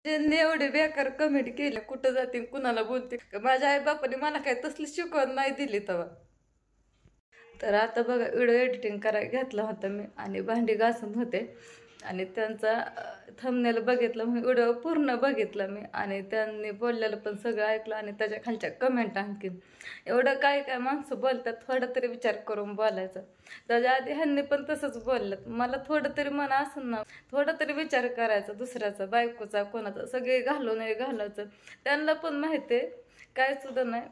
ज्यांनी एवढे बेकार कमेंट केले, कुठं जाते कुणाला बोलते, माझ्या आई बापाने मला काय तसली शिकवण नाही दिली तेव्हा. तर आता बघा व्हिडिओ एडिटिंग करायला घेतला होता मी आणि भांडी घासून होते आणि त्यांचा थंबनेल बघितलं, मी व्हिडिओ पूर्ण बघितला मी आणि त्यांनी बोललेलं पण सगळं ऐकलं आणि त्याच्या खालच्या कमेंट आणखी एवढं काय काय माणसं बोलतात, थोडं तरी विचार करून बोलायचं. त्याच्या आधी ह्यांनी पण तसंच बोललं, मला थोडं तरी मन असं ना, थोडं तरी विचार करायचा दुसऱ्याचा, बायकोचा, कोणाचा, सगळे घालायचं. त्यांना पण माहिती आहे काय सुद्धा नाही,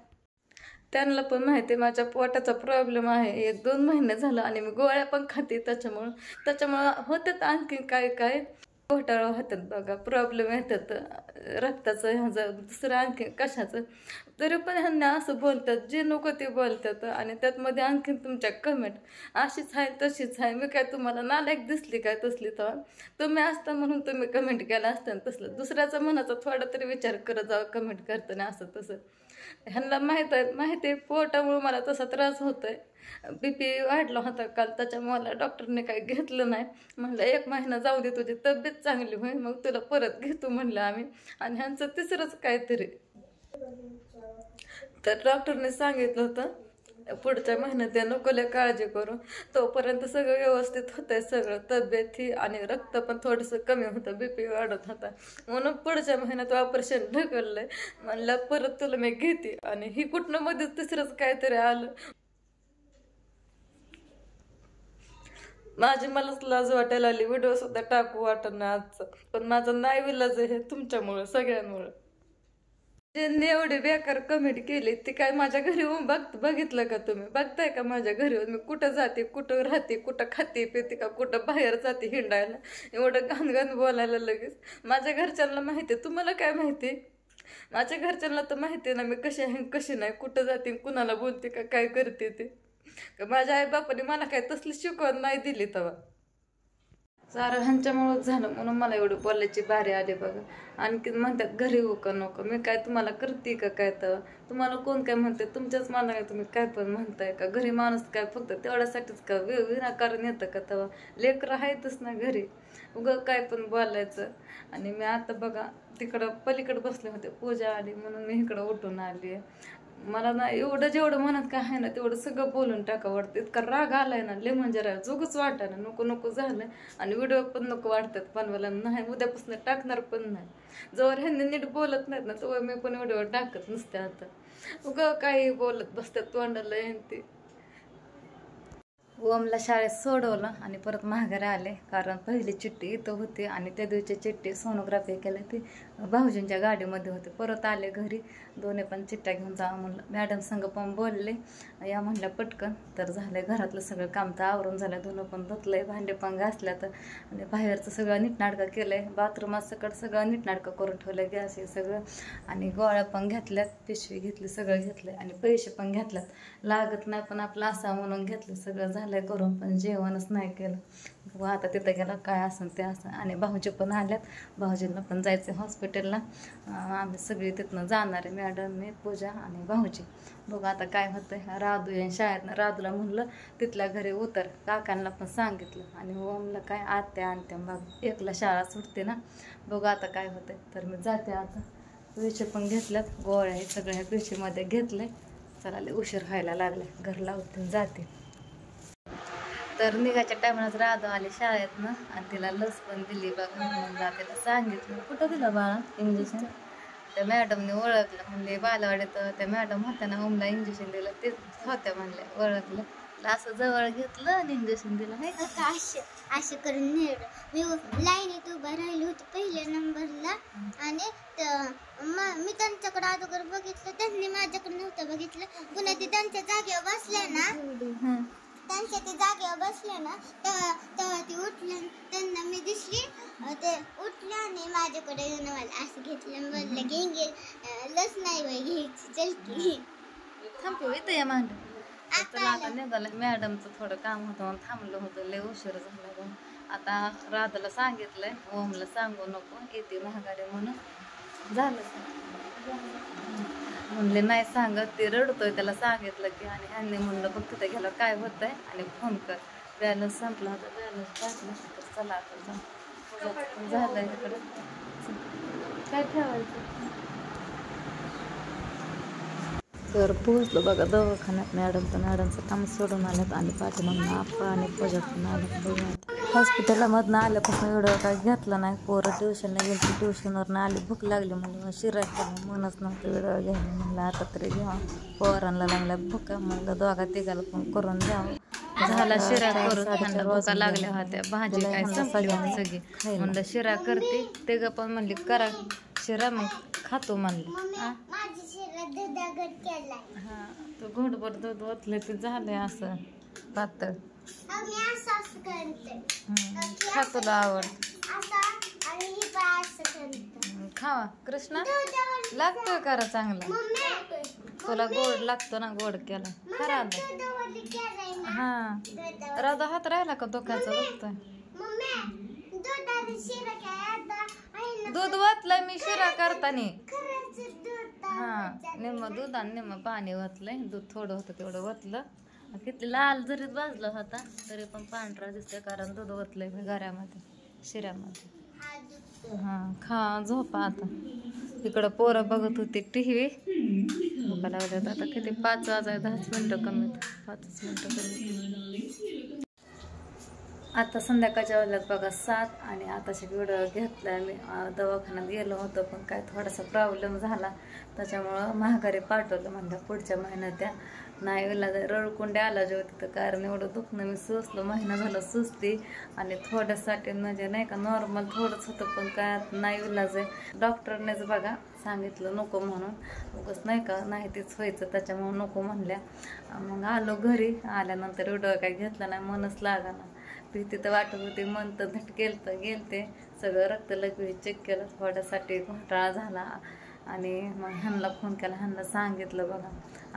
त्यांना पण माहिती आहे माझ्या पोटाचा प्रॉब्लेम आहे, 1-2 महिने झालं आणि मी गोळ्या पण खाते त्याच्यामुळं होतात आणखी काय काय घोटाळा होतात बघा, प्रॉब्लेम येतात रक्ताचं, ह्याचं दुसरं आणखी कशाचं. तरी पण ह्यांना असं बोलतात, जे नको ते बोलतात आणि त्यातमध्ये आणखीन तुमच्या कमेंट अशीच आहे तशीच आहे. मी काय तुम्हाला नालायक दिसली काय तसली? तर तुम्ही असता म्हणून तुम्ही कमेंट केला असता तसलं, दुसऱ्याचा मनाचा थोडा तरी विचार करत जावं कमेंट करताना असं तसं. ह्यांना माहिती आहे पोटामुळे मला तसा त्रास होतोय, BP वाढला होता काल, त्याच्यामुळे मला डॉक्टरने काही घेतलं नाही. म्हणलं 1 महिना जाऊ दे, तुझी तब्येत चांगली होईल मग तुला परत घेतो म्हणलं आम्ही. आणि ह्यांचं तिसरंच काहीतरी. तर डॉक्टरने सांगितलं होतं पुढच्या महिन्यात त्या नकोल्या काळजी करू, तोपर्यंत सगळं व्यवस्थित होतंय, सगळं तब्येत ही आणि रक्त पण थोडंसं कमी होतं, BP वाढत होता, म्हणून पुढच्या महिन्यात ऑपरेशन ढकललंय. म्हणलं परत तुला मी घेते आणि ही कुठनं मध्येच तिसरंच काहीतरी आलं. मलाच लाज वाटायला आली, व्हिडिओ सुद्धा टाकू वाटत ना आजचं, पण माझं नाही विलाज हे तुमच्यामुळं, सगळ्यांमुळं. ज्यांनी एवढे बेकार कमेंट केले ते काय माझ्या घरी येऊन बघितलं का तुम्ही? बघताय का माझ्या घरी येऊन मी कुठं जाते, कुठं राहते, कुठं खाते पिते का, कुठं बाहेर जाते हिंडायला, एवढं घाण बोलायला लगेच? माझ्या घरच्यांना माहिती आहे, तुम्हाला काय माहिती? माझ्या घरच्यांना तर माहिती आहे ना मी कशी आहे कशी नाही, कुठं जाते कुणाला बोलते का काय करते ते. माझ्या आई बापाने मला काय तसली शिकवण नाही दिली तेव्हा. सारं ह्यांच्यामुळंच झालं म्हणून मला एवढं बोलायची बारी आली बघा. आणखी म्हणतात घरी हो का नको, मी काय तुम्हाला करते का काय? तर तुम्हाला कोण काय म्हणते? तुमच्याच माना काय तुम्ही काय पण म्हणताय का? घरी माणूस काय फक्त तेवढ्यासाठीच का विनाकारण येतं का? तेव्हा लेकरं आहेतच ना घरी, उगं काय पण बोलायचं. आणि मी आता बघा तिकडं पलीकडे बसले होते, पूजा आली म्हणून मी इकडं उठून आली. मला ना एवढं जेवढं मनात काय आहे ना तेवढं सगळं बोलून टाका वाटतं, इतका राग आलाय ना, लय म्हणजे राग, जोगच वाटाय ना, नको नको झालंय. आणि व्हिडिओ पण नको वाटतात बनवायला, नाही उद्यापासून टाकणार पण नाही. जोवर ह्यांनी नीट बोलत नाहीत ना तोवर मी पण व्हिडिओ टाकत नसते. आता उगं काही बोलत बसतात तोंडाला येईन ते. ओमला शाळेत सोडवलं आणि परत माघारी आले, कारण पहिली चिठ्ठी इथं होती आणि त्या दिवशी चिठ्ठी सोनोग्राफी केली ती भाऊजींच्या गाडीमध्ये होते. परत आले घरी, दोन्ही पण चिठ्ठ्या घेऊन जा म्हणलं. मॅडम संग पण बोलले, या म्हणल्या पटकन. तर झालंय घरातलं सगळं काम तर आवरून झालं, धुणं पण धुतलंय, भांडे पण घासल्यात आणि बाहेरचं सगळं नीटनाटकं केलंय, बाथरूमात सगळं नीटनाटकं करून ठेवलं, गॅस हे सगळं. आणि गोळ्या पण घेतल्यात, पिशवी घेतली, सगळं घेतलंय आणि पैसे पण घेतल्यात. लागत नाही पण आपलं असा म्हणून घेतलं, सगळं झालंय करून, पण जेवणच नाही केलं. आता तिथं गेलं काय असं ते असं. आणि भाऊजी पण आल्यात, भाऊजींना पण जायचं हॉस्पिटलला, आम्ही सगळी तिथनं जाणार आहे, मॅडम, मी, पूजा आणि भाऊजी. बघू आता काय होतंय. राधू येईन शाळेतनं, राधूला म्हणलं तिथल्या घरी उतर, काकांना पण सांगितलं. आणि ओमला काय आत्या आणत्या, मग एकला शाळा सुटते ना, बघू आता काय होतंय. तर मी जाते आता, पैसे पण घेतल्यात, गोळ्या हे सगळ्या पिशवीमध्ये घेतले. चला उशीर व्हायला लागले, घर लावते जाते. तर निघायच्या टायमालाच राधू आली शाळेतनं आणि तिला लस पण दिली बघा. म्हणून तिला सांगितलं, कुठं दिलं बाळा इंजेक्शन? त्या मॅडमने ओळखलं, म्हणले बालवाडीत त्या मॅडम होत्या ना, ओमला इंजेक्शन दिलं तेच होत्या म्हणल्या, ओळखलं. असं जवळ घेतलं आणि इंजेक्शन दिलं. नाही असं करून नेलं. मी लाईनीत उभा राहिली होती पहिल्या नंबरला आणि मी त्यांच्याकडे अगोदर बघितलं, त्यांनी माझ्याकडे नव्हतं बघितलं. पुन्हा ते त्यांच्या जागेवर बसल्या ना, त्यांच्या ते जागेवर बसले ना, तेव्हा ती उठल्या, त्यांना मी दिसली, ते उठल्या आणि माझ्याकडे येऊन मला असं घेतलं, बोललं घे लस नाही बाई घ्यायची, चल की थांबतो इथं या मांड. चला आता निघालं, मॅडमचं थोडं काम होतं थांबलं होतं, लय उशीर झाला पण. आता राधाला सांगितलंय, ओमला सांगू नको येते महागारी म्हणून, झालं म्हणले नाही सांगत, ते रडतोय, त्याला सांगितलं की. आणि ह्यांनी म्हणलं बघ तिथे गेलं काय होतंय आणि फोन कर. बॅलन्स संपला होता, बॅलन्स टाकलं. तर चला आता झालं इकडं. काय ठेवायचं. तर पोहोचलो बघा दवाखान्यात. मॅडमचं काम सोडून आल्यात आणि पाठीमागून आप्पा आणि पूजा पण आल्यात. बघा हॉस्पिटलमधनं आल्यापासून एवढं काय घेतलं नाही. पोरं ट्युशनला गेली, ट्युशनवरनं आली, भूक लागली म्हणलं शिरा केला. मनच नव्हतं वेळ घ्यायला. म्हणलं आता तरी घ्यावं, पोरांना लागल्या भुका. म्हणलं दोघा तिघाला पण करून द्यावं. झाला शिरा करून, भुका लागल्या होत्या. भाजी काय संपली होती सगळी. म्हणलं शिरा करते. ते ग पण म्हणली करा शिरा, मग खातो म्हणले. हा तो घोटभर दूध ओतलं ते झालंय असं पातळ. खा तुला आवड खावा कृष्णा. लागतोय करा चांगला. तुला गोड लागतो ना, गोड केला खरा. हा राधा हात राहिला का धोक्याचा दुखतोय. दूध ओतलंय मी शिरा करताना. हा निम्म दूध आणि निम्म पाणी ओतलंय. दूध थोडं होतं तेवढं ओतलं. किती लाल जरीत भाजला होता तरी पण पांढरा दिसतोय, कारण दूध ओतलंय मी घरामध्ये शिऱ्यामध्ये. हा खा झोपा आता. इकडं पोरं बघत होती TV. भुका लागल्यात आता. किती 5 वाजाय 10 मिनिटं कमी, 5 मिनिटं कमी. आता संध्याकाळच्या वेळेला बघा 7 आणि आताशी व्हिडिओ घेतला मी. दवाखान्यात गेलो होतो पण काय थोडासा प्रॉब्लेम झाला, त्याच्यामुळं महागारी पाठवलं. म्हणलं पुढच्या महिन्यात त्या नाही विला रडकुंडे आला जेव्हा तिथं, कारण एवढं दुखणं मी सुचलो. महिना झालं सुचती आणि थोड्यासाठी म्हणजे नाही का नॉर्मल थोडंच होतं, पण काय नाही विलाज आहे. डॉक्टरनेच बघा सांगितलं नको म्हणून, उगाच नाही का नाही तेच व्हायचं, त्याच्यामुळं नको म्हणल्या. मग आलो घरी. आल्यानंतर व्हिडिओ काय घेतला नाही, मनच लागा ना. भीती तर वाटत होती, मन तर धट गेलते. सगळं रक्त लगेच चेक केलं. थोड्यासाठी घोटाळा झाला आणि मग ह्यांना फोन केला. ह्यांना सांगितलं बघा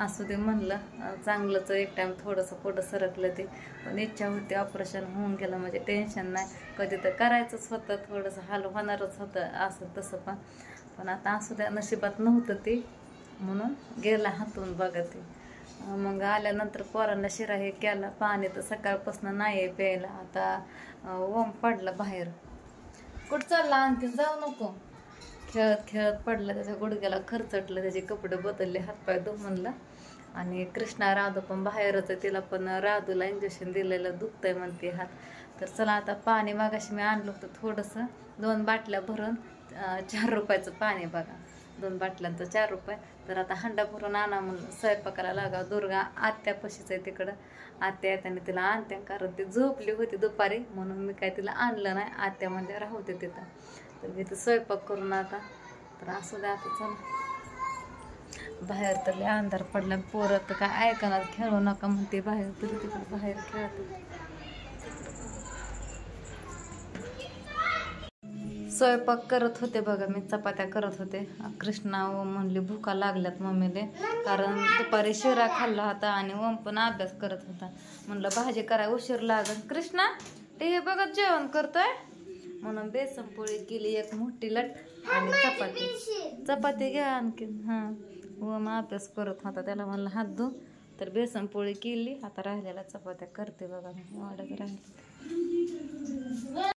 असू दे म्हणलं, चांगलंच एक टाईम थोडंसं पुढं सरकलं ते. पण इच्छा होती ऑपरेशन होऊन गेलं म्हणजे टेन्शन नाही. कधी तर करायचंच होतं, थोडंसं हाल होणारच होतं असं तसं. पण आता असू द्या, नशिबात नव्हतं ते म्हणून गेला हातून बघा ते. मग आल्यानंतर पोरांना शिरा हे केला. पाणी तर सकाळपासून नाही प्यायला. आता ओम पडला बाहेर. कुठं चालला आणखी जाऊ नको. खेळत पडला, त्याच्या गुडघ्याला खरचटलं, त्याचे कपडे बदलले, हातपाय धु म्हणलं. आणि कृष्णा राधू पण बाहेरच आहे. तिला पण राधूला इंजेक्शन दिलेलं, दुखतंय म्हणते हात. तर चला आता पाणी मागाशी मी आणलं होतं थोडंसं, 2 बाटल्या भरून 4 रुपयाचं पाणी बघा. 2 बाटल्यांचं 4 रुपये. तर आता हंडा भरून आणा म्हणलं, स्वयंपाकाला लागा. दुर्गा आत्यापाशीच आहे तिकडं. आत्या येताना तिला आणते, कारण ती झोपली होती दुपारी म्हणून मी काय तिला आणलं नाही. आत्या म्हणजे राहू दे तिथं. तर मी तर स्वयंपाक करून आता. तर असू द्या आता चला. बाहेर तर लय अंधार पडला. पोरं तर काय ऐकणार, खेळू नका म्हणते बाहेर, तरी तिकडे बाहेर खेळत. स्वयंपाक करत होते बघा मी, चपात्या करत होते. कृष्णा ओम म्हणली भुका लागल्यात मम्मीले, कारण दुपारी शिरा खाल्ला होता आणि ओम पण अभ्यास करत होता. म्हणलं भाजी कराय उशीर लागल. कृष्णा ते बघत जेवण करतोय म्हणून बेसन पोळी केली 1 मोठी लट आणि चपाती घ्या आणखीन. हां ओम अभ्यास करत होता, त्याला म्हणलं हात धु. तर बेसन पोळी केली. आता राहिलेल्या चपात्या करते बघा मी, एवढ्याच राहिल्या.